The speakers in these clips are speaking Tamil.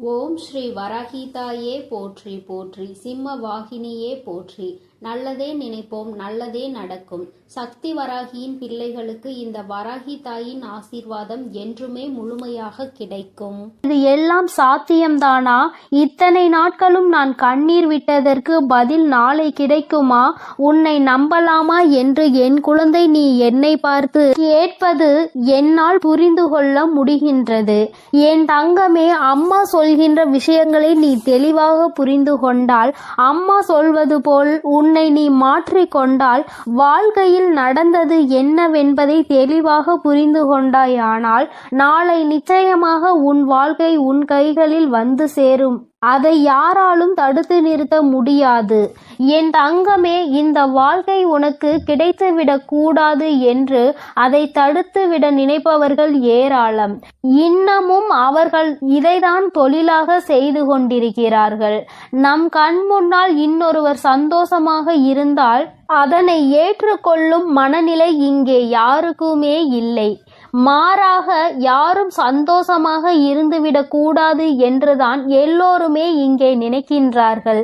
ஓம் ஸ்ரீ வராகிதாயே போற்றி போற்றி, சிம்ம வாகினியே போற்றி. நல்லதே நினைப்போம், நல்லதே நடக்கும். சக்தி வராகியின் பிள்ளைகளுக்கு இந்த வராகி தாயின் ஆசீர்வாதம் என்றுமே முழுமையாக கிடைக்கும். இது எல்லாம் சாத்தியம்தானா? இத்தனை நாட்களும் நான் கண்ணீர் விட்டதற்கு பதில் நாளை கிடைக்குமா? உன்னை நம்பலாமா என்று என் குழந்தை நீ என்னை பார்த்து கேட்பது என்னால் புரிந்து கொள்ள முடிகின்றது. என் தங்கமே, அம்மா சொல்கின்ற விஷயங்களை நீ தெளிவாக புரிந்து கொண்டால், அம்மா சொல்வது போல் உன்னை நீ மாற்றிக்கொண்டால், வாழ்க்கையில் நடந்தது என்னவென்பதை தெளிவாக புரிந்து கொண்டாயானால், நாளை நிச்சயமாக உன் வாழ்க்கை உன் கைகளில் வந்து சேரும். அதை யாராலும் தடுத்து நிறுத்த முடியாது. என் தங்கமே, இந்த வாழ்க்கை உனக்கு கிடைத்துவிடக் கூடாது என்று அதை தடுத்துவிட நினைப்பவர்கள் ஏராளம். இன்னமும் அவர்கள் இதைதான் தொழிலாக செய்து கொண்டிருக்கிறார்கள். நம் கண் முன்னால் இன்னொருவர் சந்தோஷமாக இருந்தால் அதனை ஏற்றுக்கொள்ளும் மனநிலை இங்கே யாருக்குமே இல்லை. மாறாக யாரும் சந்தோஷமாக இருந்துவிடக் கூடாது என்றுதான் எல்லோருமே இங்கே நினைக்கின்றார்கள்.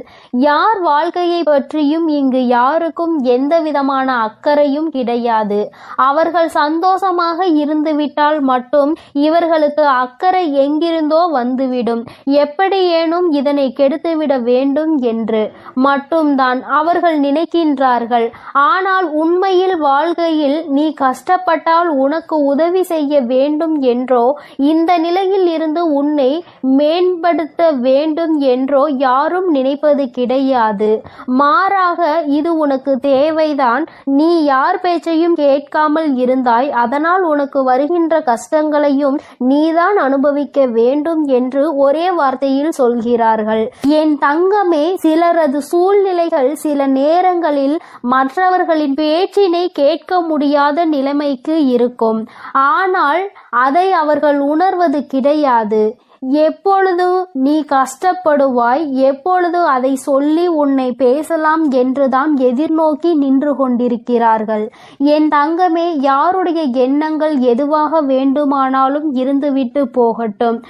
யார் வாழ்க்கையை பற்றியும் இங்கு யாருக்கும் எந்த விதமான அக்கறையும் கிடையாது. அவர்கள் சந்தோஷமாக இருந்துவிட்டால் மட்டும் இவர்களுக்கு அக்கறை எங்கிருந்தோ வந்துவிடும். எப்படியேனும் இதனை கெடுத்துவிட வேண்டும் என்று மட்டும்தான் அவர்கள் நினைக்கின்றார்கள். ஆனால் உண்மையில் வாழ்க்கையில் நீ கஷ்டப்பட்டால் உனக்கு உதவி செய்ய வேண்டும் என்றோ, இந்த நிலையில் இருந்து உன்னை மேம்படுத்த வேண்டும் என்றோ யாரும் நினைப்பது கிடையாது. மாறாக இது உனக்கு தேவைதான். நீ யார் பேச்சையும் கேட்காமல் இருந்தாய், அதனால் உனக்கு வருகின்ற கஷ்டங்களையும் நீதான் அனுபவிக்க வேண்டும் என்று ஒரே வார்த்தையில் சொல்கிறார்கள். என் தங்கமே, சிலரது சூழ்நிலைகள் சில நேரங்களில் மற்றவர்களின் பேச்சினை கேட்க முடியாத நிலைமைக்கு இருக்கும். ஆனால் அதை அவர்கள் உணர்வது கிடையாது. எப்பொழுது நீ கஷ்டப்படுவாய், எப்பொழுது அதை சொல்லி உன்னை பேசலாம் என்றுதான் எதிர்நோக்கி நின்று கொண்டிருக்கிறார்கள். என் தங்கமே, யாருடைய எண்ணங்கள் எதுவாக வேண்டுமானாலும் இருந்துவிட்டு போகட்டும்.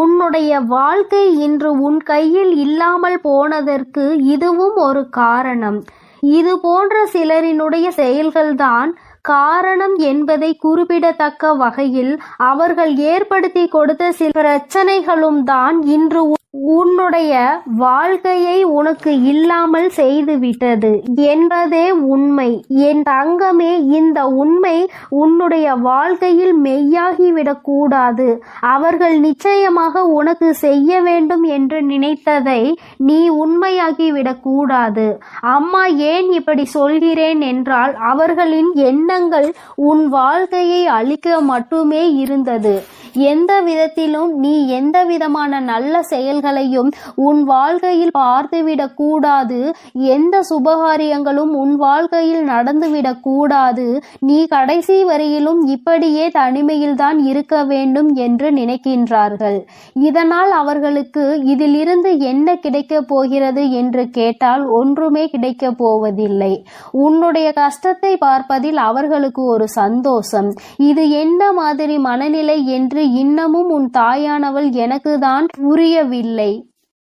உன்னுடைய வாழ்க்கை இன்று உன் கையில் இல்லாமல் போனதற்கு இதுவும் ஒரு காரணம். இது போன்ற சிலரினுடைய செயல்கள்தான் காரணம் என்பதை குறிப்பிடத்தக்க வகையில் அவர்கள் ஏற்படுத்தி கொடுத்த சில பிரச்சனைகளும் தான் இன்று உன்னுடைய வாழ்க்கையை உனக்கு இல்லாமல் செய்துவிட்டது என்பதே உண்மை. என் தங்கமே, இந்த உண்மை உன்னுடைய வாழ்க்கையில் மெய்யாகிவிடக் கூடாது. அவர்கள் நிச்சயமாக உனக்கு செய்ய வேண்டும் என்று நினைத்ததை நீ உண்மையாகிவிடக் கூடாது. அம்மா ஏன் இப்படி சொல்கிறேன் என்றால், அவர்களின் எண்ணங்கள் உன் வாழ்க்கையை அழிக்க மட்டுமே இருந்தது. எந்த விதத்திலும் நீ எந்த விதமான நல்ல செயல்களையும் உன் வாழ்க்கையில் பார்த்துவிடக் கூடாது. எந்த சுபகாரியங்களும் உன் வாழ்க்கையில் நடந்துவிடக் கூடாது. நீ கடைசி வரையிலும் இப்படியே தனிமையில்தான் இருக்க வேண்டும் என்று நினைக்கின்றார்கள். இதனால் அவர்களுக்கு இதிலிருந்து என்ன கிடைக்கப் போகிறது என்று கேட்டால் ஒன்றுமே கிடைக்கப் போவதில்லை. உன்னுடைய கஷ்டத்தை பார்ப்பதில் அவர்களுக்கு ஒரு சந்தோஷம். இது என்ன மாதிரி மனநிலை என்று இன்னமும் உன் தாயானவள் எனக்கு தான் புரியவில்லை.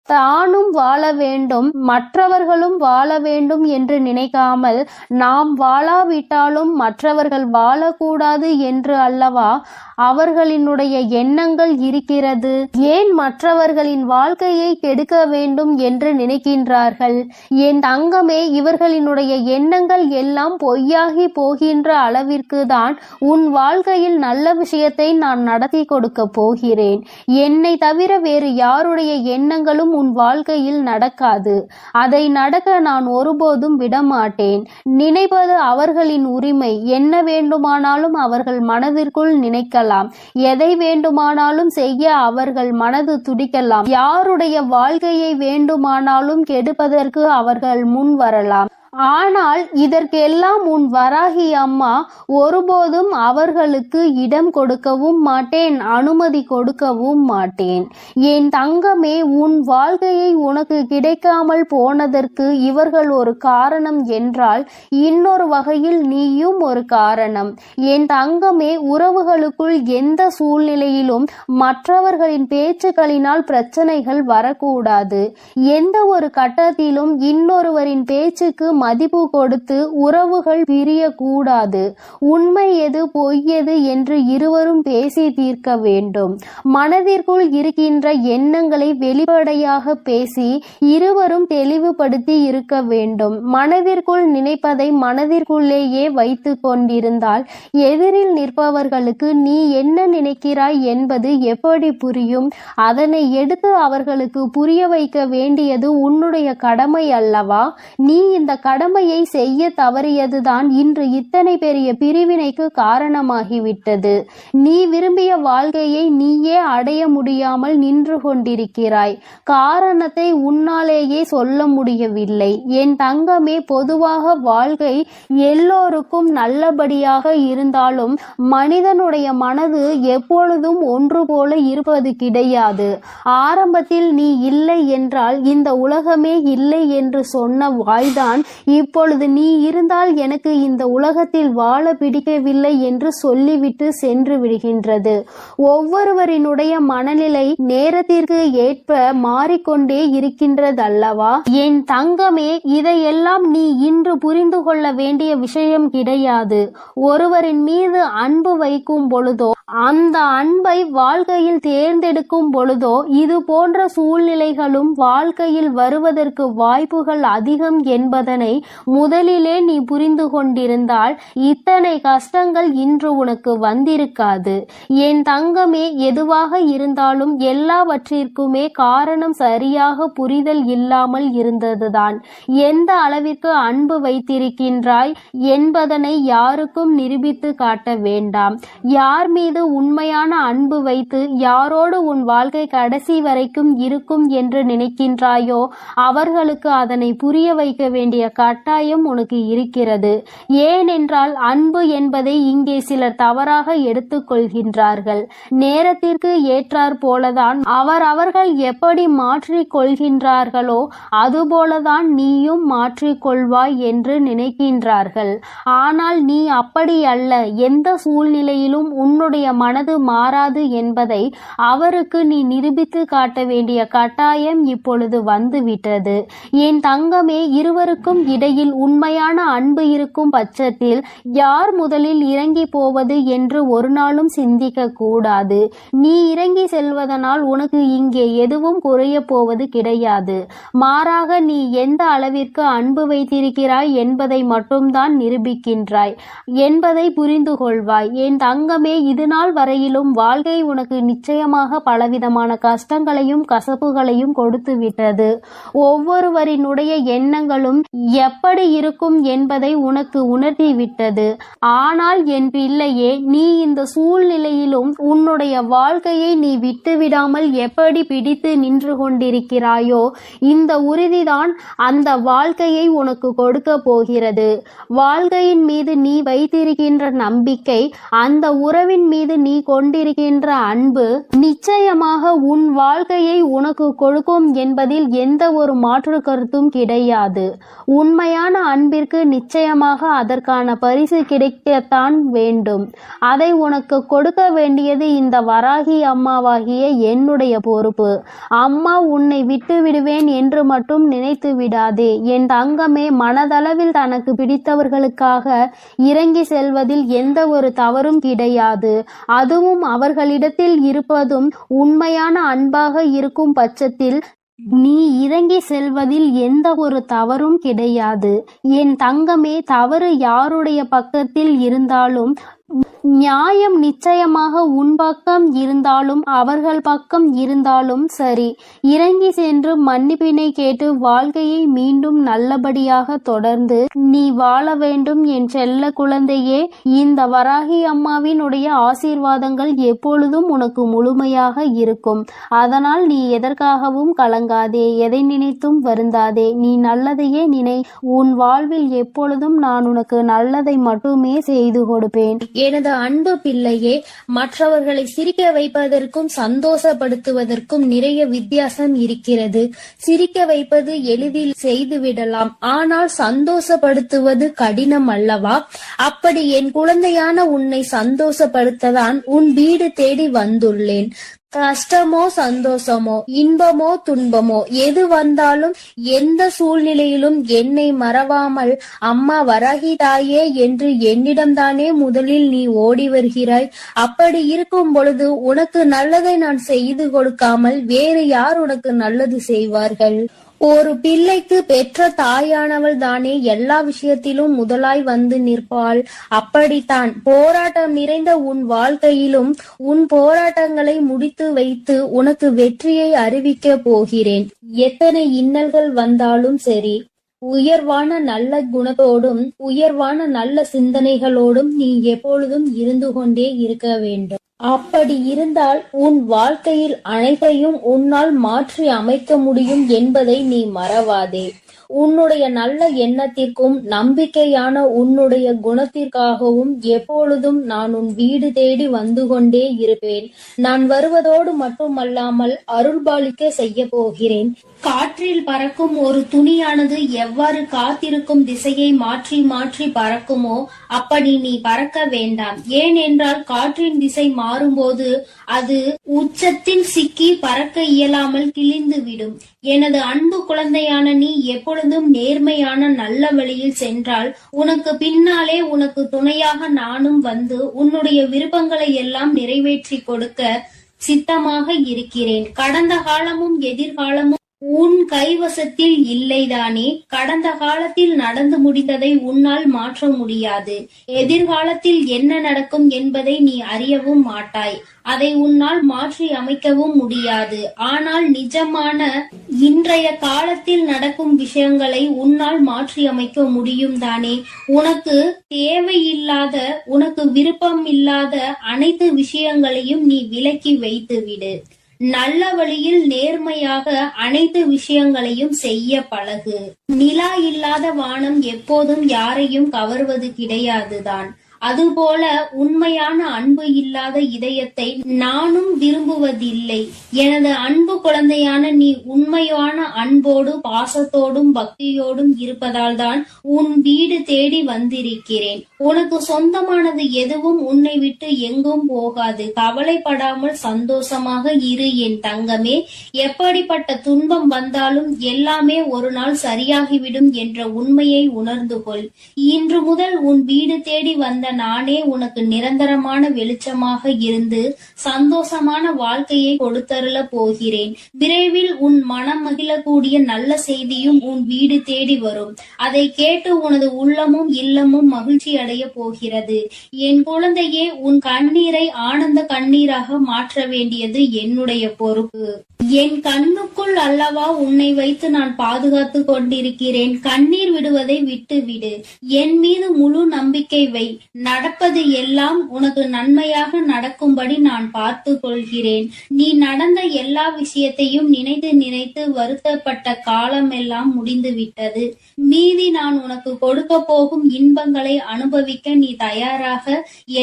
தானும் வாழ வேண்டும், மற்றவர்களும் வாழ வேண்டும் என்று நினைக்காமல், நாம் வாழாவிட்டாலும் மற்றவர்கள் வாழக்கூடாது என்று அல்லவா அவர்களினுடைய எண்ணங்கள் இருக்கிறது. ஏன் மற்றவர்களின் வாழ்க்கையை கெடுக்க வேண்டும் என்று நினைக்கின்றார்கள்? என் தங்கமே, இவர்களினுடைய எண்ணங்கள் எல்லாம் பொய்யாகி போகின்ற அளவிற்கு தான் உன் வாழ்க்கையில் நல்ல விஷயத்தை நான் நடத்தி கொடுக்க போகிறேன். என்னை தவிர வேறு யாருடைய எண்ணங்களும் உன் வாழ்க்கையில் நடக்காது. அதை நடக்க நான் ஒருபோதும் விடமாட்டேன். நினைப்பது அவர்களின் உரிமை. என்ன வேண்டுமானாலும் அவர்கள் மனதிற்குள் நினைக்கலாம். எதை வேண்டுமானாலும் செய்ய அவர்கள் மனது துடிக்கலாம். யாருடைய வாழ்க்கையை வேண்டுமானாலும் கெடுப்பதற்கு அவர்கள் முன் வரலாம். ஆனால் இதற்கெல்லாம் உன் வராகி அம்மா ஒருபோதும் அவர்களுக்கு இடம் கொடுக்கவும் மாட்டேன், அனுமதி கொடுக்கவும் மாட்டேன். என் தங்கமே, உன் வாழ்க்கையை உனக்கு கிடைக்காமல் போனதற்கு இவர்கள் ஒரு காரணம் என்றால் இன்னொரு வகையில் நீயும் ஒரு காரணம். என் தங்கமே, உறவுகளுக்குள் எந்த சூழ்நிலையிலும் மற்றவர்களின் பேச்சுக்களினால் பிரச்சனைகள் வரக்கூடாது. எந்த ஒரு கட்டத்திலும் இன்னொருவரின் பேச்சுக்கு மதிப்பு கொடுத்து உறவுகள் பிரியக்கூடாது. உண்மை எது பொய் எது என்று இருவரும் பேசி தீர்க்க வேண்டும். மனதிற்குள் இருக்கின்ற எண்ணங்களை வெளிப்படையாக பேசி இருவரும் தெளிவுபடுத்தி இருக்க வேண்டும். மனதிற்குள் நினைப்பதை மனதிற்குள்ளேயே வைத்து கொண்டிருந்தால் எதிரில் நிற்பவர்களுக்கு நீ என்ன நினைக்கிறாய் என்பது எப்படி புரியும்? அதனை எடுத்து அவர்களுக்கு புரிய வைக்க வேண்டியது உன்னுடைய கடமை அல்லவா? நீ இந்த கடமையை செய்ய தவறியதுதான் இன்று இத்தனை பெரிய பிரிவினைக்கு காரணமாகிவிட்டது. நீ விரும்பிய வாழ்க்கையை நீயே அடைய முடியாமல் நின்று கொண்டிருக்கிறாய். காரணத்தை உன்னாலேயே சொல்ல முடியவில்லை. என் தங்கமே, பொதுவாக வாழ்க்கை எல்லோருக்கும் நல்லபடியாக இருந்தாலும் மனிதனுடைய மனது எப்பொழுதும் ஒன்று போல இருப்பது கிடையாது. ஆரம்பத்தில் நீ இல்லை என்றால் இந்த உலகமே இல்லை என்று சொன்ன வாய்தான் இப்பொழுது நீ இருந்தால் எனக்கு இந்த உலகத்தில் வாழ பிடிக்கவில்லை என்று சொல்லிவிட்டு சென்று விடுகின்றது. ஒவ்வொருவரினுடைய மனநிலை நேரத்திற்கு ஏற்ப மாறிக்கொண்டே இருக்கின்றதல்லவா? என் தங்கமே, இதையெல்லாம் நீ இன்று புரிந்து கொள்ள வேண்டிய விஷயம் கிடையாது. ஒருவரின் மீது அன்பு வைக்கும் பொழுதோ அந்த அன்பை வாழ்க்கையில் தேர்ந்தெடுக்கும் பொழுதோ இது போன்ற சூழ்நிலைகளும் வாழ்க்கையில் வருவதற்கு வாய்ப்புகள் அதிகம் என்பதனை முதலிலே நீ புரிந்து கொண்டிருந்தால் இத்தனை கஷ்டங்கள் இன்று உனக்கு வந்திருக்காது. என் தங்கமே, எதுவாக இருந்தாலும் எல்லாவற்றிற்குமே காரணம் சரியாக புரிதல் இல்லாமல் இருந்ததுதான். எந்த அளவிற்கு அன்பு வைத்திருக்கின்றாய் என்பதனை யாருக்கும் நிரூபித்து காட்ட வேண்டாம். யார் மீது உண்மையான அன்பு வைத்து யாரோடு உன் வாழ்க்கை கடைசி வரைக்கும் இருக்கும் என்று நினைக்கின்றாயோ அவர்களுக்கு அதனை புரிய வைக்க வேண்டிய கட்டாயம் உனக்கு இருக்கிறது. ஏனென்றால் அன்பு என்பதை இங்கே சிலர் தவறாக எடுத்துக்கொள்கின்றார்கள். நேரத்திற்கு ஏற்றாற் போலதான் அவர்கள் எப்படி மாற்றிக் கொள்கின்றார்களோ அதுபோலதான் நீயும் மாற்றிக்கொள்வாய் என்று நினைக்கின்றார்கள். ஆனால் நீ அப்படி அல்ல. எந்த சூழ்நிலையிலும் உன்னுடைய மனது மாறாது என்பதை அவருக்கு நீ நிரூபித்து காட்ட வேண்டிய கட்டாயம் இப்பொழுது வந்துவிட்டது. என் தங்கமே, இருவருக்கும் இடையில் உண்மையான அன்பு இருக்கும் பட்சத்தில் யார் முதலில் இறங்கி போவது என்று ஒரு நாளும் சிந்திக்க கூடாது. நீ இறங்கி செல்வதனால் உனக்கு இங்கே எதுவும் குறைய போவது கிடையாது. மாறாக நீ எந்த அளவிற்கு அன்பு வைத்திருக்கிறாய் என்பதை மட்டும்தான் நிரூபிக்கின்றாய் என்பதை புரிந்து கொள்வாய். என் தங்கமே, இதுநாள் வரையிலும் வாழ்க்கை உனக்கு நிச்சயமாக பலவிதமான கஷ்டங்களையும் கசப்புகளையும் கொடுத்து விட்டது. ஒவ்வொருவரினுடைய எண்ணங்களும் எப்படி இருக்கும் என்பதை உனக்கு உணர்த்தி விட்டது. ஆனால் என் பிள்ளையே, நீ இந்த சூழ்நிலையிலும் உன்னுடைய வாழ்க்கையை நீ விட்டுவிடாமல் எப்படி பிடித்து நின்று கொண்டிருக்கிறாயோ இந்த உறுதிதான் அந்த வாழ்க்கையை உனக்கு கொடுக்க போகிறது. வாழ்க்கையின் மீது நீ வைத்திருக்கின்ற நம்பிக்கை, அந்த உறவின் மீது நீ கொண்டிருக்கின்ற அன்பு நிச்சயமாக உன் வாழ்க்கையை உனக்கு கொடுக்கும் என்பதில் எந்த ஒரு மாற்று கருத்தும் கிடையாது. உண்மையான அன்பிற்கு நிச்சயமாக அதற்கான பரிசு கிடைக்கத்தான் வேண்டும். அதை உனக்கு கொடுக்க வேண்டியது இந்த வராகி அம்மாவாகிய என்னுடைய பொறுப்பு. அம்மா உன்னை விட்டு விடுவேன் என்று மட்டும் நினைத்து விடாதே. என் தங்கமே, மனதளவில் தனக்கு பிடித்தவர்களுக்காக இறங்கி செல்வதில் எந்த ஒரு தவறும் கிடையாது. அதுவும் அவர்களிடத்தில் இருப்பதும் உண்மையான அன்பாக இருக்கும் பட்சத்தில் நீ இறங்கி செல்வதில் எந்த ஒரு தவறும் கிடையாது. என் தங்கமே, தவறு யாருடைய பக்கத்தில் இருந்தாலும் நியாயம் நிச்சயமாக உன் பக்கம் இருந்தாலும் அவர்கள் பக்கம் இருந்தாலும் சரி, இறங்கி சென்று மன்னிப்பினை கேட்டு வாழ்க்கையை மீண்டும் நல்லபடியாக தொடர்ந்து நீ வாழ வேண்டும் என் செல்ல குழந்தையே. இந்த வராகி அம்மாவினுடைய ஆசீர்வாதங்கள் எப்பொழுதும் உனக்கு முழுமையாக இருக்கும். அதனால் நீ எதற்காகவும் கலங்காதே, எதை நினைத்தும் வருந்தாதே. நீ நல்லதையே நினை. உன் வாழ்வில் எப்பொழுதும் நான் உனக்கு நல்லதை மட்டுமே செய்து கொடுப்பேன். எனது அன்பு பிள்ளையே, மற்றவர்களை சிரிக்க வைப்பதற்கும் சந்தோஷப்படுத்துவதற்கும் நிறைய வித்தியாசம் இருக்கிறது. சிரிக்க வைப்பது எளிதில் செய்துவிடலாம், ஆனால் சந்தோஷப்படுத்துவது கடினம் அல்லவா? அப்படி என் குழந்தையான உன்னை சந்தோஷப்படுத்ததான் உன் வீடு தேடி வந்துள்ளேன். கஷ்டமோ சந்தோஷமோ இன்பமோ துன்பமோ எது வந்தாலும் எந்த சூழ்நிலையிலும் என்னை மறவாமல் அம்மா வராகி தாயே என்று என்னிடம்தானே முதலில் நீ ஓடி வருகிறாய். அப்படி இருக்கும் பொழுது உனக்கு நல்லதை நான் செய்து கொடுக்காமல் வேறு யார் உனக்கு நல்லது செய்வார்கள்? ஒரு பிள்ளைக்கு பெற்ற தாயானவள் தானே எல்லா விஷயத்திலும் முதலாய் வந்து நிற்பாள். அப்படித்தான் போராட்டம் நிறைந்த உன் வாழ்க்கையிலும் உன் போராட்டங்களை முடித்து வைத்து உனக்கு வெற்றியை அறிவிக்க போகிறேன். எத்தனை இன்னல்கள் வந்தாலும் சரி, உயர்வான நல்ல குணத்தோடும் உயர்வான நல்ல சிந்தனைகளோடும் நீ எப்பொழுதும் இருந்து கொண்டே இருக்க வேண்டும். அப்படி இருந்தால் உன் வாழ்க்கையில் அனைத்தையும் உன்னால் மாற்றி அமைக்க முடியும் என்பதை நீ மறவாதே. உன்னுடைய நல்ல எண்ணத்திற்கும் நம்பிக்கையான உன்னுடைய குணத்திற்காகவும் எப்பொழுதும் நான் உன் வீடு தேடி வந்து கொண்டே இருப்பேன். நான் வருவதோடு மட்டுமல்லாமல் அருள்பாலிக்க செய்ய போகிறேன். காற்றில் பறக்கும் ஒரு துணியானது எவ்வாறு காத்திருக்கும் திசையை மாற்றி மாற்றி பறக்குமோ அப்படி நீ பறக்க வேண்டாம். ஏனென்றால் காற்றின் திசை மாறும்போது அது உச்சத்தில் சிக்கி பறக்க இயலாமல் கிழிந்து விடும். எனது அன்பு குழந்தையான நீ எப்பொழுதும் நேர்மையான நல்ல வழியில் சென்றால் உனக்கு பின்னாலே உனக்கு துணையாக நானும் வந்து உன்னுடைய விருப்பங்களை எல்லாம் நிறைவேற்றி கொடுக்க சித்தமாக இருக்கிறேன். கடந்த காலமும் எதிர்காலமும் உன் கைவசத்தில் இல்லைதானே? கடந்த காலத்தில் நடந்து முடிந்ததை உன்னால் மாற்ற முடியாது. எதிர்காலத்தில் என்ன நடக்கும் என்பதை நீ அறியவும் மாட்டாய். அதை உன்னால் மாற்றி அமைக்கவும் முடியாது. ஆனால் நிஜமான இன்றைய காலத்தில் நடக்கும் விஷயங்களை உன்னால் மாற்றி அமைக்க முடியும் தானே? உனக்கு தேவையில்லாத, உனக்கு விருப்பம் இல்லாத அனைத்து விஷயங்களையும் நீ விலக்கி வைத்து விடு. நல்ல வழியில் நேர்மையாக அனைத்து விஷயங்களையும் செய்ய பழகு. நிலா இல்லாத வானம் எப்போதும் யாரையும் கவர்வது கிடையாதுதான். அதுபோல உண்மையான அன்பு இல்லாத இதயத்தை நானும் விரும்புவதில்லை. எனது அன்பு குழந்தையான நீ உண்மையான அன்போடு பாசத்தோடும் பக்தியோடும் இருப்பதால் தான் உன் வீடு தேடி வந்திருக்கிறேன். உனக்கு சொந்தமானது எதுவும் உன்னை விட்டு எங்கும் போகாது. கவலைப்படாமல் சந்தோஷமாக இரு என் தங்கமே. எப்படிப்பட்ட துன்பம் வந்தாலும் எல்லாமே ஒரு நாள் சரியாகிவிடும் என்ற உண்மையை உணர்ந்து கொள். இன்று முதல் உன் வீடு தேடி வந்த நானே உனக்கு நிரந்தரமான வெளிச்சமாக இருந்து சந்தோஷமான வாழ்க்கையை கொடுத்தருள போகிறேன். விரைவில் உன் மனம் மகிழக்கூடிய நல்ல செய்தியும் உன் வீடு தேடி வரும். அதை கேட்டு உனது உள்ளமும் இல்லமும் மகிழ்ச்சி அடைய போகிறது. என் குழந்தையே, உன் கண்ணீரை ஆனந்த கண்ணீராக மாற்ற வேண்டியது என்னுடைய பொறுப்பு. என் கண்ணுக்குள் அல்லவா உன்னை வைத்து நான் பாதுகாத்து கொண்டிருக்கிறேன். கண்ணீர் விடுவதை விட்டுவிடு. என் மீது முழு நம்பிக்கை வை. நடப்பது எல்லாம் உனக்கு நன்மையாக நடக்கும்படி நான் பார்த்து கொள்கிறேன். நீ நடந்த எல்லா விஷயத்தையும் நினைத்து நினைத்து வருத்தப்பட்ட காலம் எல்லாம் முடிந்து விட்டது. மீதி நான் உனக்கு கொடுக்க போகும் இன்பங்களை அனுபவிக்க நீ தயாராக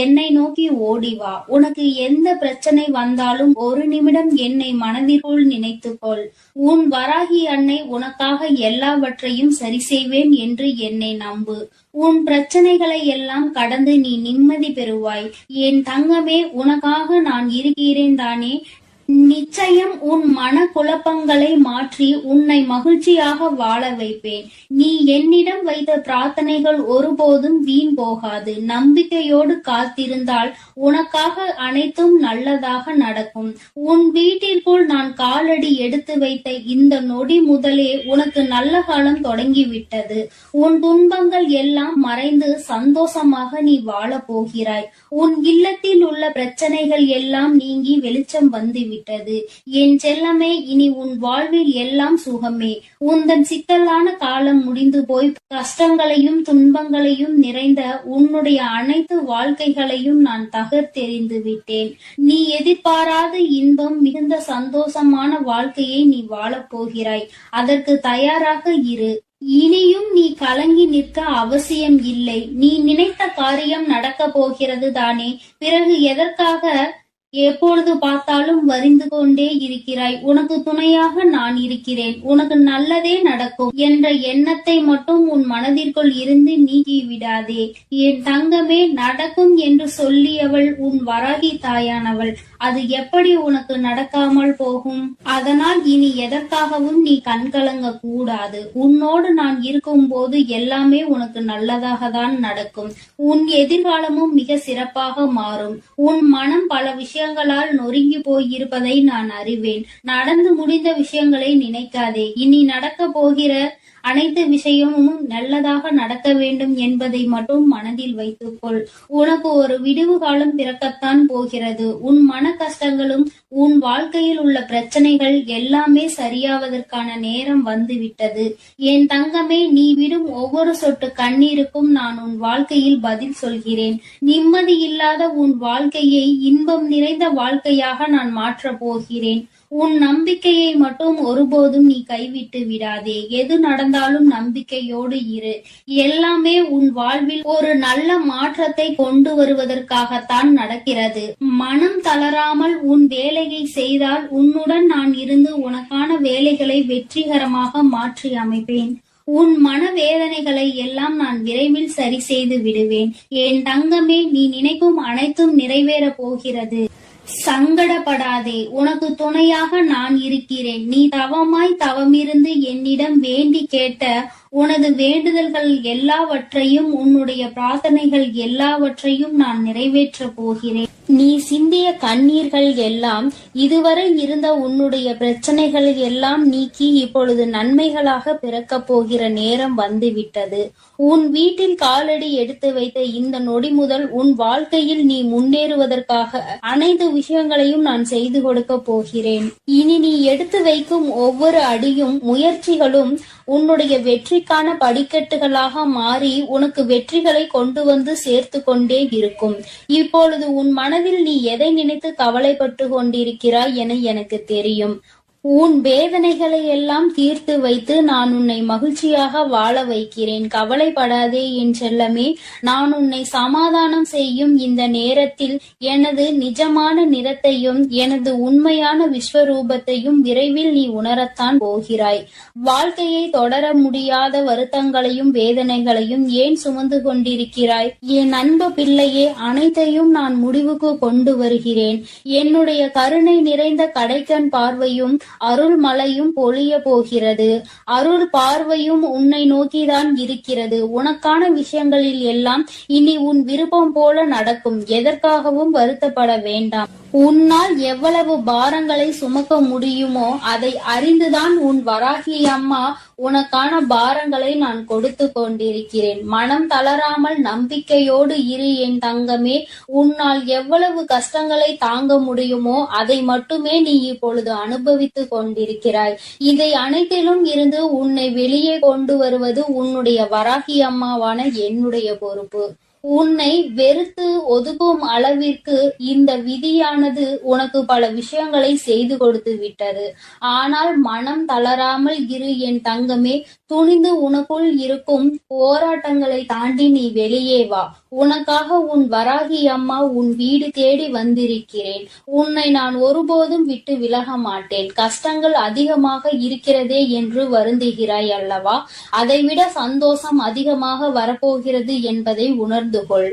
என்னை நோக்கி ஓடிவா. உனக்கு எந்த பிரச்சனை வந்தாலும் ஒரு நிமிடம் என்னை மனதிற்குள் நினைத்துக்கொள். உன் வராகி அன்னை உனக்காக எல்லாவற்றையும் சரி செய்வேன் என்று என்னை நம்பு. உன் பிரச்சனைகளை எல்லாம் கடந்து நீ நிம்மதி பெறுவாய். என் தங்கமே, உனக்காக நான் இருக்கிறேன் தானே. நிச்சயம் உன் மன குழப்பங்களை மாற்றி உன்னை மகிழ்ச்சியாக வாழ வைப்பேன். நீ என்னிடம் வைத்த பிரார்த்தனைகள் ஒருபோதும் வீண் போகாது. நம்பிக்கையோடு காத்திருந்தால் உனக்காக அனைத்தும் நல்லதாக நடக்கும். உன் வீட்டிற்குள் நான் காலடி எடுத்து வைத்த இந்த நொடி முதலே உனக்கு நல்ல காலம் தொடங்கிவிட்டது. உன் துன்பங்கள் எல்லாம் மறைந்து சந்தோஷமாக நீ வாழ போகிறாய். உன் இல்லத்தில் உள்ள பிரச்சனைகள் எல்லாம் நீங்கி வெளிச்சம் வந்துவிட்டது. என் செல்லமே, இனி உன் வாழ்வில் எல்லாம் சுகமே. உந்தன் சிக்கலான காலம் முடிந்து போய் கஷ்டங்களையும் துன்பங்களையும் நிறைந்த உன்னுடைய அனைத்து வாழ்க்கைகளையும் நான் தகர்த்தெறிந்து விட்டேன். நீ எதிர்பாராத இன்பம் மிகுந்த சந்தோஷமான வாழ்க்கையை நீ வாழப் போகிறாய். அதற்கு தயாராக இரு. இனியும் நீ கலங்கி நிற்க அவசியம் இல்லை. நீ நினைத்த காரியம் நடக்க போகிறது தானே. பிறகு எதற்காக எப்பொழுது பார்த்தாலும் வரிந்து கொண்டே இருக்கிறாய்? உனக்கு துணையாக நான் இருக்கிறேன். உனக்கு நல்லதே நடக்கும் என்ற எண்ணத்தை மட்டும் உன் மனதிற்குள் இருந்து நீக்கி விடாதே. என் தங்கமே, நடக்கும் என்று சொல்லியவள் உன் வராகி தாயானவள். அது எப்படி உனக்கு நடக்காமல் போகும்? அதனால் இனி எதற்காகவும் நீ கண்கலங்க கூடாது. உன்னோடு நான் இருக்கும் போது எல்லாமே உனக்கு நல்லதாக தான் நடக்கும். உன் எதிர்காலமும் மிக சிறப்பாக மாறும். உன் மனம் பல விஷயங்களால் நொறுங்கி போயிருப்பதை நான் அறிவேன். நடந்து முடிந்த விஷயங்களை நினைக்காதே. இனி நடக்க போகிற அனைத்து விஷயமும் நல்லதாக நடக்க வேண்டும் என்பதை மட்டும் மனதில் வைத்துக்கொள். உனக்கு ஒரு விடுவு காலம் பிறக்கத்தான் போகிறது. உன் மன கஷ்டங்களும் உன் வாழ்க்கையில் உள்ள பிரச்சனைகள் எல்லாமே சரியாவதற்கான நேரம் வந்துவிட்டது. என் தங்கமே, நீ விடும் ஒவ்வொரு சொட்டு கண்ணீருக்கும் நான் உன் வாழ்க்கையில் பதில் சொல்கிறேன். நிம்மதி இல்லாத உன் வாழ்க்கையை இன்பம் நிறைந்த வாழ்க்கையாக நான் மாற்றப் போகிறேன். உன் நம்பிக்கையை மட்டும் ஒருபோதும் நீ கைவிட்டு விடாதே. எது நடந்தாலும் நம்பிக்கையோடு இரு. எல்லாமே உன் வாழ்வில் ஒரு நல்ல மாற்றத்தை கொண்டு வருவதற்காகத்தான் நடக்கிறது. மனம் தளராமல் உன் வேலையை செய்தால் உன்னுடன் நான் இருந்து உனக்கான வேலைகளை வெற்றிகரமாக மாற்றி அமைப்பேன். உன் மனவேதனைகளை எல்லாம் நான் விரைவில் சரி செய்து விடுவேன். என் தங்கமே, நீ நினைக்கும் அனைத்தும் நிறைவேறப் போகிறது. சங்கடப்படாதே. உனக்கு துணையாக நான் இருக்கிறேன். நீ தவமிருந்து என்னிடம் வேண்டி கேட்ட உனது வேண்டுதல்கள் எல்லாவற்றையும், உன்னுடைய பிரார்த்தனைகள் எல்லாவற்றையும் நான் நிறைவேற்றப் போகிறேன். நீ சிந்திய கண்ணீர்கள் எல்லாம், இதுவரை இருந்த உன்னுடைய பிரச்சனைகள் எல்லாம் நீக்கி இப்பொழுது நன்மைகளாக பிறக்கப் போகிற நேரம் வந்துவிட்டது. உன் வீட்டில் காலடி எடுத்து வைத்த இந்த நொடி முதல் உன் வாழ்க்கையில் நீ முன்னேறுவதற்காக அனைத்து விஷயங்களையும் நான் செய்து கொடுக்க போகிறேன். இனி நீ எடுத்து வைக்கும் ஒவ்வொரு அடியும் முயற்சிகளும் உன்னுடைய வெற்றிக்கான படிக்கட்டுகளாக மாறி உனக்கு வெற்றிகளை கொண்டு வந்து சேர்த்து கொண்டே இருக்கும். இப்பொழுது உன் மனதில் நீ எதை நினைத்து கவலைப்பட்டு கொண்டிருக்கிறாய் என எனக்கு தெரியும். உன் வேதனைகளை எல்லாம் தீர்த்து வைத்து நான் உன்னை மகிழ்ச்சியாக வாழ வைக்கிறேன். கவலைப்படாதே என் செல்லமே. நான் உன்னை சமாதானம் செய்யும் இந்த நேரத்தில் எனது நிஜமான நிறத்தையும் எனது உண்மையான விஸ்வரூபத்தையும் விரைவில் நீ உணரத்தான் போகிறாய். வாழ்க்கையை தொடர முடியாத வருத்தங்களையும் வேதனைகளையும் ஏன் சுமந்து கொண்டிருக்கிறாய்? என் அன்பு பிள்ளையே, அனைத்தையும் நான் முடிவுக்கு கொண்டு வருகிறேன். என்னுடைய கருணை நிறைந்த கடைக்கண் பார்வையும் அருள் மழையும் பொழிய போகிறது. அருள் பார்வையும் உன்னை நோக்கிதான் இருக்கிறது. உனக்கான விஷயங்களில் எல்லாம் இனி உன் விருப்பம் போல நடக்கும். எதற்காகவும் வருத்தப்பட வேண்டாம். உன்னால் எவ்வளவு பாரங்களை சுமக்க முடியுமோ அதை அறிந்துதான் உன் வராகி அம்மா உனக்கான பாரங்களை நான் கொடுத்து கொண்டிருக்கிறேன். மனம் தளராமல் நம்பிக்கையோடு இரு என் தங்கமே. உன்னால் எவ்வளவு கஷ்டங்களை தாங்க முடியுமோ அதை மட்டுமே நீ இப்பொழுது அனுபவித்து கொண்டிருக்கிறாய். இதை அனைத்திலும் இருந்து உன்னை வெளியே கொண்டு வருவது உன்னுடைய வராகி அம்மாவான என்னுடைய பொறுப்பு. உன்னை வெறுத்து ஒதுக்கும் அளவிற்கு இந்த விதியானது உனக்கு பல விஷயங்களை செய்து கொடுத்து விட்டது. ஆனால் மனம் தளராமல் இரு என் தங்கமே. துணிந்து உனக்குள் இருக்கும் போராட்டங்களை தாண்டி நீ வெளியே வா. உனக்காக உன் வராகி அம்மா உன் வீடு தேடி வந்திருக்கிறேன். உன்னை நான் ஒருபோதும் விட்டு விலக மாட்டேன். கஷ்டங்கள் அதிகமாக இருக்கிறதே என்று வருந்துகிறாய் அல்லவா? அதைவிட சந்தோஷம் அதிகமாக வரப்போகிறது என்பதை உணர்ந்து கொள்.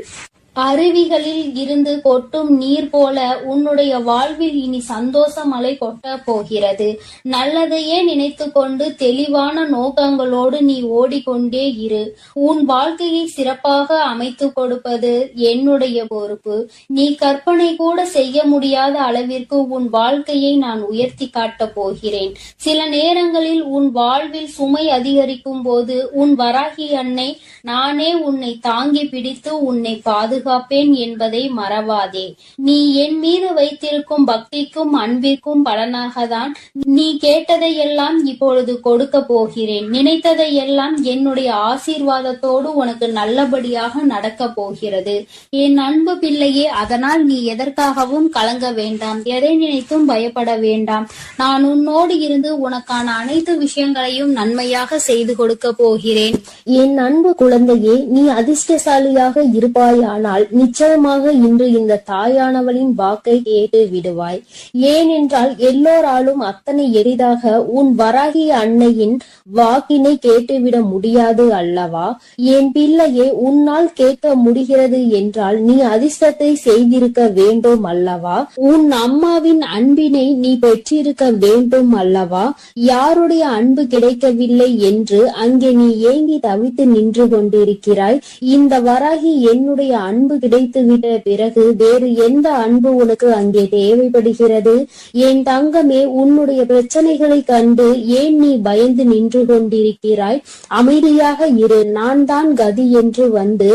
அருவிகளில் இருந்து கொட்டும் நீர் போல உன்னுடைய வாழ்வில் இனி சந்தோஷ மழை கொட்ட போகிறது. நல்லதையே நினைத்து கொண்டு தெளிவான நோக்கங்களோடு நீ ஓடிக்கொண்டே இரு. உன் வாழ்க்கையை சிறப்பாக அமைத்து கொடுப்பது என்னுடைய பொறுப்பு. நீ கற்பனை கூட செய்ய முடியாத அளவிற்கு உன் வாழ்க்கையை நான் உயர்த்தி காட்டப் போகிறேன். சில நேரங்களில் உன் வாழ்வில் சுமை அதிகரிக்கும் போது உன் வராகி அன்னை நானே உன்னை தாங்கி பிடித்து உன்னை பாதுகாப்பேன் என்பதை மறவாதே. நீ என் மீது வைத்திருக்கும் பக்திக்கும் அன்பிற்கும் பலனாகத்தான் நீ கேட்டதையெல்லாம் இப்பொழுது கொடுக்க போகிறேன். நினைத்ததையெல்லாம் என்னுடைய ஆசீர்வாதத்தோடு உனக்கு நல்லபடியாக நடக்க போகிறது. என் அன்பு பிள்ளையே, அதனால் நீ எதற்காகவும் கலங்க வேண்டாம், எதை நினைத்தும் பயப்பட வேண்டாம். நான் உன்னோடு இருந்து உனக்கான அனைத்து விஷயங்களையும் நன்மையாக செய்து கொடுக்க போகிறேன். என் அன்பு குழந்தையே, நீ அதிர்ஷ்டசாலியாக இருப்பாயானால் நிச்சயமாக இன்று இந்த தாயானவளின் வாக்கை கேட்டு விடுவாய். ஏனென்றால் எல்லோராலும் அத்தனை எளிதாக உன் வராகி அன்னையின் வாக்கினை கேட்டுவிட முடியாது அல்லவா? என் பிள்ளையே, உன்னால் கேட்க முடிகிறது என்றால் நீ அதிர்ஷ்டத்தை செய்திருக்க வேண்டும் அல்லவா? உன் அம்மாவின் அன்பினை நீ பெற்றிருக்க வேண்டும் அல்லவா? யாருடைய அன்பு கிடைக்கவில்லை என்று அங்கே நீ ஏங்கி தவித்து நின்று கொண்டிருக்கிறாய். இந்த வராகி என்னுடைய அன்பு கிடைத்துவிட்ட பிறகு வேறு எந்த அன்பு உனக்கு அங்கே தேவைப்படுகிறது? என் தங்கமே, உன்னுடைய பிரச்சனைகளை கண்டு ஏன் நீ பயந்து நின்று கொண்டிருக்கிறாய்? அமைதியாக இரு. நான் தான் கதி என்று வந்து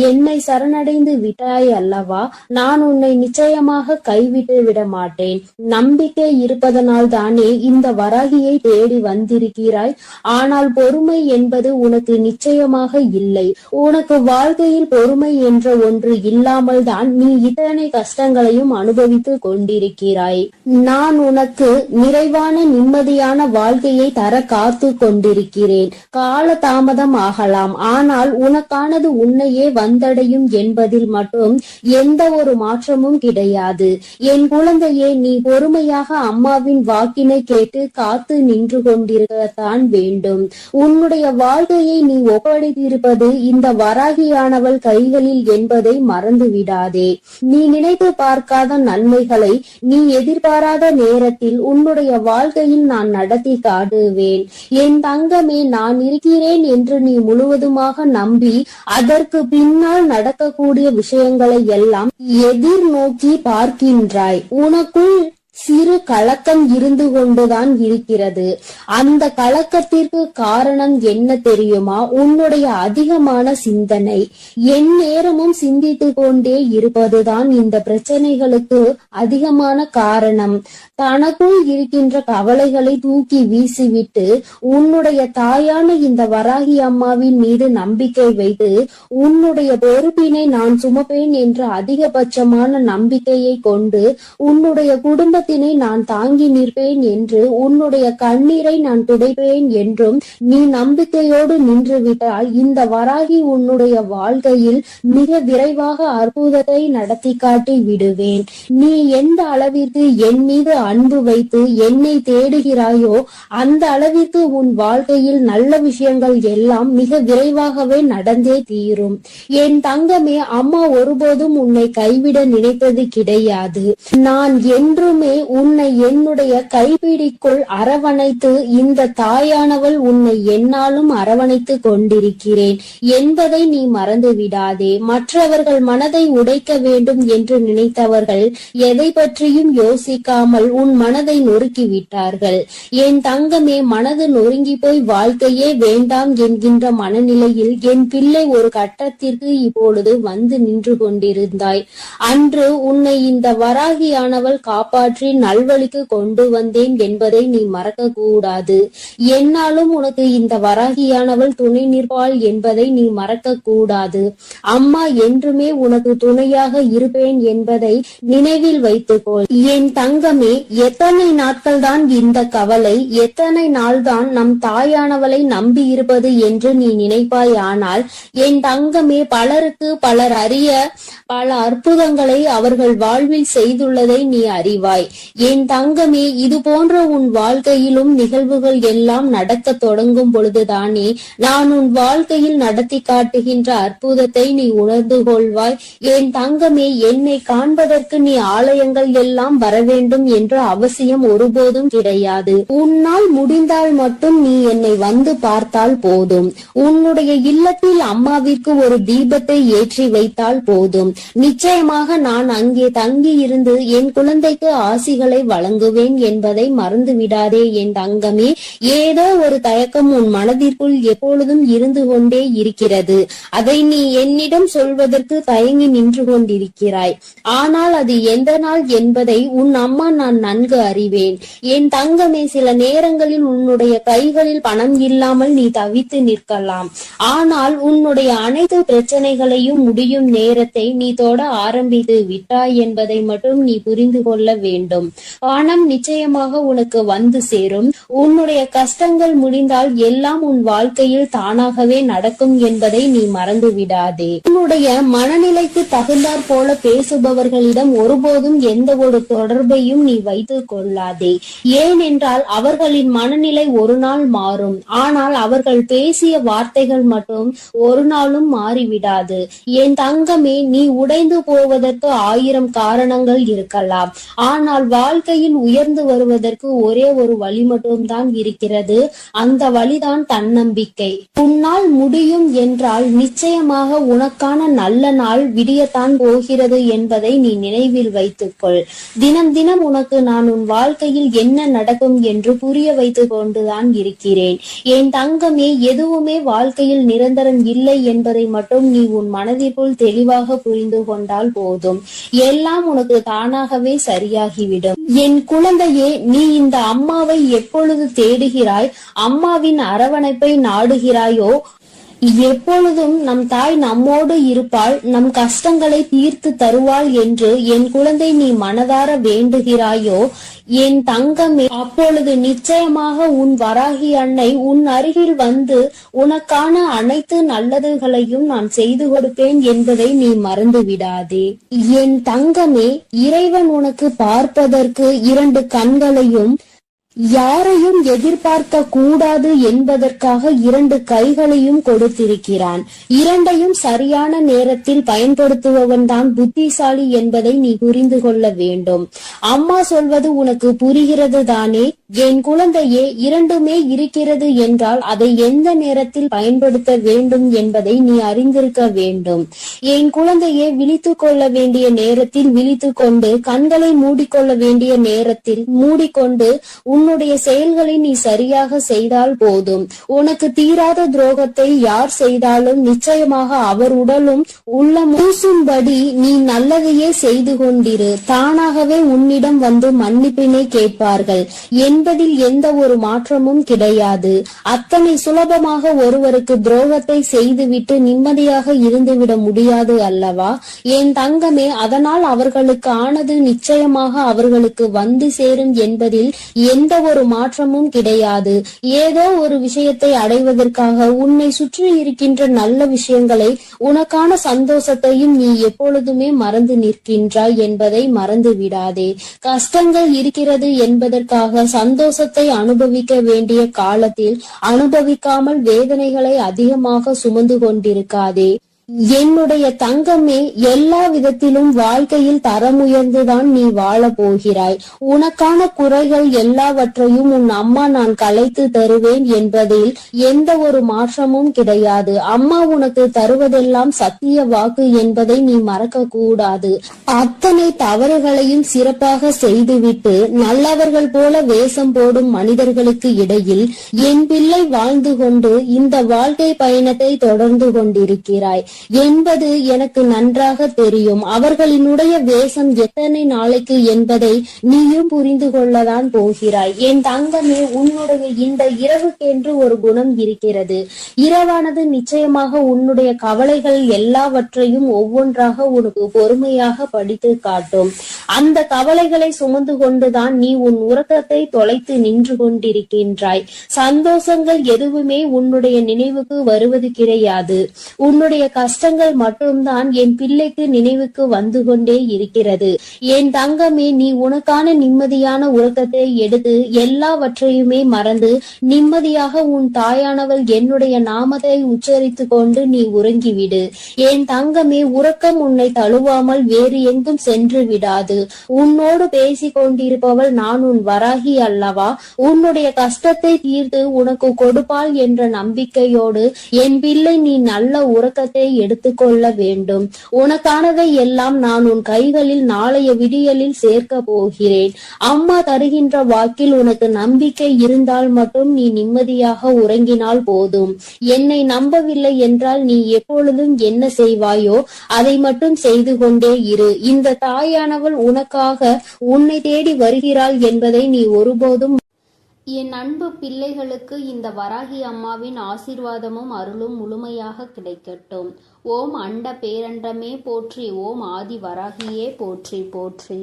என்னை சரணடைந்து விட்டாய் அல்லவா? நான் உன்னை நிச்சயமாக கைவிட்டு விட மாட்டேன். நம்பிக்கை இருப்பதனால் தானே இந்த வராகியை தேடி வந்திருக்கிறாய். ஆனால் பொறுமை என்பது உனக்கு நிச்சயமாக இல்லை. உனக்கு வாழ்க்கையில் பொறுமை என்ற ஒன்று இல்லாமல் தான் நீ இத்தனை கஷ்டங்களையும் அனுபவித்து கொண்டிருக்கிறாய். நான் உனக்கு நிறைவான நிம்மதியான வாழ்க்கையை தர காத்து கொண்டிருக்கிறேன். கால தாமதம் ஆகலாம், ஆனால் உனக்கானது உன்னையே வந்தடையும் என்பதில் மட்டும் எந்த ஒரு மாற்றமும் கிடையாது. என் குழந்தையே, நீ பொறுமையாக அம்மாவின் வாக்கினை கேட்டு காத்து நின்று கொண்டிருக்கத்தான் வேண்டும். உன்னுடைய வாழ்க்கையை நீ ஒப்படைத்திருப்பது இந்த வராகியானவள் கைகளில் என்பதை மறந்து விடாதே. நீ நினைத்து பார்க்காத நன்மைகளை நீ எதிர்பாராத நேரத்தில் உன்னுடைய வாழ்க்கையில் நான் நடத்தி காட்டுவேன். என் தங்கமே, நான் இருக்கிறேன் என்று நீ முழுவதுமாக நம்பி அதற்கு பின்னால் நடக்கக்கூடிய விஷயங்களை எல்லாம் எதிர்நோக்கி பார்க்கின்றாய். உனக்குள் சிறு கலக்கம் இருந்து கொண்டுதான் இருக்கிறது. அந்த கலக்கத்திற்கு காரணம் என்ன தெரியுமா? உன்னுடைய அதிகமான சிந்தனை. என் நேரமும் சிந்தித்து கொண்டே இருப்பதுதான் இந்த பிரச்சனைகளுக்கு அதிகமான காரணம். தனக்குள் இருக்கின்ற கவலைகளை தூக்கி வீசிவிட்டு உன்னுடைய தாயான இந்த வராகி அம்மாவின் மீது நம்பிக்கை வைத்து உன்னுடைய பொறுப்பினை நான் சுமப்பேன் என்ற அதிகபட்சமான நம்பிக்கையை கொண்டு உன்னுடைய குடும்ப நான் தாங்கி நிற்பேன் என்று உன்னுடைய கண்ணீரை நான் துடைப்பேன் என்றும் நீ நம்பிக்கையோடு நின்றுவிட்டால் இந்த வராகி உன்னுடைய வாழ்க்கையில் மிக விரைவாக அற்புதத்தை நடத்தி காட்டி விடுவேன். நீ எந்த அளவிற்கு என் மீது அன்பு வைத்து என்னை தேடுகிறாயோ அந்த அளவிற்கு உன் வாழ்க்கையில் நல்ல விஷயங்கள் எல்லாம் மிக விரைவாகவே நடந்தே தீரும். என் தங்கமே, அம்மா ஒருபோதும் உன்னை கைவிட நினைத்தது கிடையாது. நான் என்றுமே உன்னை என்னுடைய கைப்பிடிக்குள் அரவணைத்து இந்த தாயானவள் உன்னை என்னாலும் அரவணைத்து கொண்டிருக்கிறேன் என்பதை நீ மறந்து விடாதே. மற்றவர்கள் மனதை உடைக்க வேண்டும் என்று நினைத்தவர்கள் எதை பற்றியும் யோசிக்காமல் உன் மனதை நொறுக்கி விட்டார்கள். என் தங்கமே, மனது நொறுங்கி போய் வாழ்க்கையே வேண்டாம் என்கின்ற மனநிலையில் என் பிள்ளை ஒரு கட்டத்திற்கு இப்பொழுது வந்து நின்று கொண்டிருந்தாய். அன்று உன்னை இந்த வராகியானவள் காப்பாற்றி நல்வழிக்கு கொண்டு வந்தேன் என்பதை நீ மறக்க கூடாது. என்னாலும் உனக்கு இந்த வராகியானவள் துணை நிற்பாள் என்பதை நீ மறக்க கூடாது. அம்மா என்றுமே உனக்கு துணையாக இருப்பேன் என்பதை நினைவில் வைத்துக்கொள். என் தங்கமே, எத்தனை நாட்கள் தான் இந்த கவலை, எத்தனை நாள் தான் நம் தாயானவளை நம்பி இருப்பது என்று நீ நினைப்பாய். ஆனால் என் தங்கமே, பலருக்கு பலர் அறிய பல அற்புதங்களை அவர்கள் வாழ்வில் செய்துள்ளதை நீ அறிவாய். என் தங்கமே, இது போன்ற உன் வாழ்க்கையிலும் நிகழ்வுகள் எல்லாம் நடக்க தொடங்கும் பொழுதுதானே நான் உன் வாழ்க்கையில் நடத்தி காட்டுகின்ற அற்புதத்தை நீ உணர்ந்து கொள்வாய். என் தங்கமே, என்னை காண்பதற்கு நீ ஆலயங்கள் எல்லாம் வர வேண்டும் என்ற அவசியம் ஒருபோதும் கிடையாது. உன்னால் முடிந்தால் மட்டும் நீ என்னை வந்து பார்த்தால் போதும். உன்னுடைய இல்லத்தில் அம்மாவிற்கு ஒரு தீபத்தை ஏற்றி வைத்தால் போதும். நிச்சயமாக நான் அங்கே தங்கி இருந்து என் குழந்தைக்கு ஆசிகளை வழங்குவேன் என்பதை மறந்து விடாதே என் தங்கமே. ஏதோ ஒரு தயக்கம் உன் மனதிற்குள் எப்பொழுதும் இருந்து கொண்டே இருக்கிறது. அதை நீ என்னிடம் சொல்வதற்கு தயங்கி நின்று கொண்டிருக்கிறாய். ஆனால் அது எந்த நாள் என்பதை உன் அம்மா நான் நன்கு அறிவேன். என் தங்கமே, சில நேரங்களில் உன்னுடைய கைகளில் பணம் இல்லாமல் நீ தவித்து நிற்கலாம். ஆனால் உன்னுடைய அனைத்து பிரச்சனைகளையும் முடியும் நேரத்தை நீ தொட ஆரம்பித்து விட்டாய் என்பதை மட்டும் நீ புரிந்து கொள்ள வேண்டும். பணம் நிச்சயமாக உனக்கு வந்து சேரும். உன்னுடைய கஷ்டங்கள் முடிந்தால் எல்லாம் உன் வாழ்க்கையில் தானாகவே நடக்கும் என்பதை நீ மறந்து விடாதே. உன்னுடைய மனநிலைக்கு தகுந்தாற் போல பேசுபவர்களிடம் ஒருபோதும் எந்த ஒரு தொடர்பையும் நீ வைத்துக் கொள்ளாதே. ஏனென்றால் அவர்களின் மனநிலை ஒரு நாள் மாறும். ஆனால் அவர்கள் பேசிய வார்த்தைகள் மட்டும் ஒரு நாளும் மாறிவிடாது. என் தங்கமே, நீ உடைந்து போவதற்கு 1000 காரணங்கள் இருக்கலாம். ஆனால் வாழ்க்கையில் உயர்ந்து வருவதற்கு ஒரே ஒரு வழி மட்டும்தான் இருக்கிறது. அந்த வழிதான் தன்னம்பிக்கை. உன்னால் முடியும் என்றால் நிச்சயமாக உனக்கான நல்ல நாள் விடியத்தான் போகிறது என்பதை நீ நினைவில் வைத்துக்கொள். தினம் தினம் உனக்கு நான் உன் வாழ்க்கையில் என்ன நடக்கும் என்று புரிய வைத்துக் கொண்டுதான் இருக்கிறேன். என் தங்கமே, எதுவுமே வாழ்க்கையில் நிரந்தரம் இல்லை என்பதை மட்டும் நீ உன் மனதிற்குள் தெளிவாக புரிந்து கொண்டால் போதும். எல்லாம் உனக்கு தானாகவே சரியாகிவிடும். என் குழந்தையே, நீ இந்த அம்மாவை எப்பொழுது தேடுகிறாய், அம்மாவின் அரவணைப்பை நாடுகிறாயோ, எப்பொழுதும் நம் தாய் நம்மோடு இருப்பாள், நம் கஷ்டங்களை தீர்த்து தருவாள் என்று என் குழந்தை நீ மனதார வேண்டுகிறாயோ என் தங்கமே, அப்பொழுது நிச்சயமாக உன் வராகி அன்னை உன் அருகில் வந்து உனக்கான அனைத்து நல்லதுகளையும் நான் செய்து கொடுப்பேன் என்பதை நீ மறந்து விடாதே. என் தங்கமே, இறைவன் உனக்கு பார்ப்பதற்கு 2 கண்களையும் யாரையும் எதிர்பார்க்க கூடாது என்பதற்காக 2 கைகளையும் கொடுத்திருக்கிறான். 2ஐயும் சரியான நேரத்தில் பயன்படுத்துபவன் தான் புத்திசாலி என்பதை நீ புரிந்து கொள்ள வேண்டும். அம்மா சொல்வது உனக்கு புரிகிறது தானே? என் குழந்தையே, 2மே இருக்கிறது என்றால் அதை எந்த நேரத்தில் பயன்படுத்த வேண்டும் என்பதை நீ அறிந்திருக்க வேண்டும். என் குழந்தையே, விழித்துக் கொள்ள வேண்டிய நேரத்தில் விழித்துக் கொண்டு, கண்களை மூடிக்கொள்ள வேண்டிய நேரத்தில் மூடிக்கொண்டு உன்னுடைய செயல்களை நீ சரியாக செய்தால் போதும். உனக்கு தீராத துரோகத்தை யார் செய்தாலும் நிச்சயமாக அவர் உடலும் உள்ள மூசும்படி நீ நல்லதையே செய்து கொண்டிரு. தானாகவே உன்னிடம் வந்து மன்னிப்பினை கேட்பார்கள் என்பதில் எந்த ஒரு மாற்றமும் கிடையாது. அத்தனை சுலபமாக ஒருவருக்கு துரோகத்தை செய்துவிட்டு நிம்மதியாக இருந்துவிட முடியாது அல்லவா என் தங்கமே? அதனால் அவர்களுக்கு ஆனது நிச்சயமாக அவர்களுக்கு வந்து சேரும் என்பதில் எந்த ஒரு மாற்றமும் கிடையாது. ஏதோ ஒரு விஷயத்தை அடைவதற்காக உன்னை சுற்றி இருக்கின்ற நல்ல விஷயங்களை, உனக்கான சந்தோஷத்தையும் நீ எப்பொழுதுமே மறந்து நிற்கின்றாய் என்பதை மறந்து விடாதே. கஷ்டங்கள் இருக்கிறது என்பதற்காக சந்தோஷத்தை அனுபவிக்க வேண்டிய காலத்தில் அனுபவிக்காமல் வேதனைகளை அதிகமாக சுமந்து கொண்டிருக்காதே. என்னுடைய தங்கமே, எல்லா விதத்திலும் வாழ்க்கையில் தரம் உயர்ந்துதான் நீ வாழ போகிறாய். உனக்கான குறைகள் எல்லாவற்றையும் உன் அம்மா நான் கலைத்து தருவேன் என்பதில் எந்த ஒரு மாற்றமும் கிடையாது. அம்மா உனக்கு தருவதெல்லாம் சத்திய வாக்கு என்பதை நீ மறக்க கூடாது. அத்தனை தவறுகளையும் சிறப்பாக செய்துவிட்டு நல்லவர்கள் போல வேஷம் போடும் மனிதர்களுக்கு இடையில் என் பிள்ளை வாழ்ந்து கொண்டு இந்த வாழ்க்கை பயணத்தை தொடர்ந்து கொண்டிருக்கிறாய் என்பது எனக்கு நன்றாக தெரியும். அவர்களினுடைய வேஷம் எத்தனை நாளைக்கு என்பதை நீயும் புரிந்து கொள்ளதான் போகிறாய். என் தங்கமே, உன்னுடைய இந்த இரவுக்கென்று ஒரு குணம் இருக்கிறது. இரவானது நிச்சயமாக உன்னுடைய கவலைகள் எல்லாவற்றையும் ஒவ்வொன்றாக உனக்கு பொறுமையாக படித்து காட்டும். அந்த கவலைகளை சுமந்து கொண்டுதான் நீ உன் உறக்கத்தை தொலைத்து நின்று கொண்டிருக்கின்றாய். சந்தோஷங்கள் எதுவுமே உன்னுடைய நினைவுக்கு வருவது கிடையாது. உன்னுடைய கஷ்டங்கள் மட்டும்தான் என் பிள்ளைக்கு நினைவுக்கு வந்து கொண்டே இருக்கிறது. என் தங்கமே, நீ உனக்கான நிம்மதியான உறக்கத்தை எடுத்து எல்லாவற்றையுமே மறந்து நிம்மதியாக உன் தாயானவள் என்னுடைய நாமத்தை உச்சரித்து கொண்டு நீ உறங்கிவிடு. என் தங்கமே, உறக்கம் உன்னை தழுவாமல் வேறு எங்கும் சென்று விடாது. உன்னோடு பேசிக் கொண்டிருப்பவள் நான் உன் வராகி அல்லவா? உன்னுடைய கஷ்டத்தை தீர்த்து உனக்கு கொடுப்பாள் என்ற நம்பிக்கையோடு என் பிள்ளை நீ நல்ல உறக்கத்தை எடுத்துக்கொள்ள வேண்டும். உனக்கானதை எல்லாம் நான் உன் கைகளில் நாளைய விடியலில் சேர்க்க போகிறேன். அம்மா தருகின்ற வாக்கில் உனக்கு நம்பிக்கை இருந்தால் மட்டும் நீ நிம்மதியாக உறங்கினால் போதும். என்னை நம்பவில்லை என்றால் நீ எப்பொழுதும் என்ன செய்வாயோ அதை மட்டும் செய்து கொண்டே இரு. இந்த தாயானவள் உனக்காக உன்னை தேடி வருகிறாள் என்பதை நீ ஒருபோதும். என் அன்பு பிள்ளைகளுக்கு இந்த வராகி அம்மாவின் ஆசீர்வாதமும் அருளும் முழுமையாக கிடைக்கட்டும். ஓம் அண்ட பேரண்டமே போற்றி. ஓம் ஆதி வராகியே போற்றி போற்றி.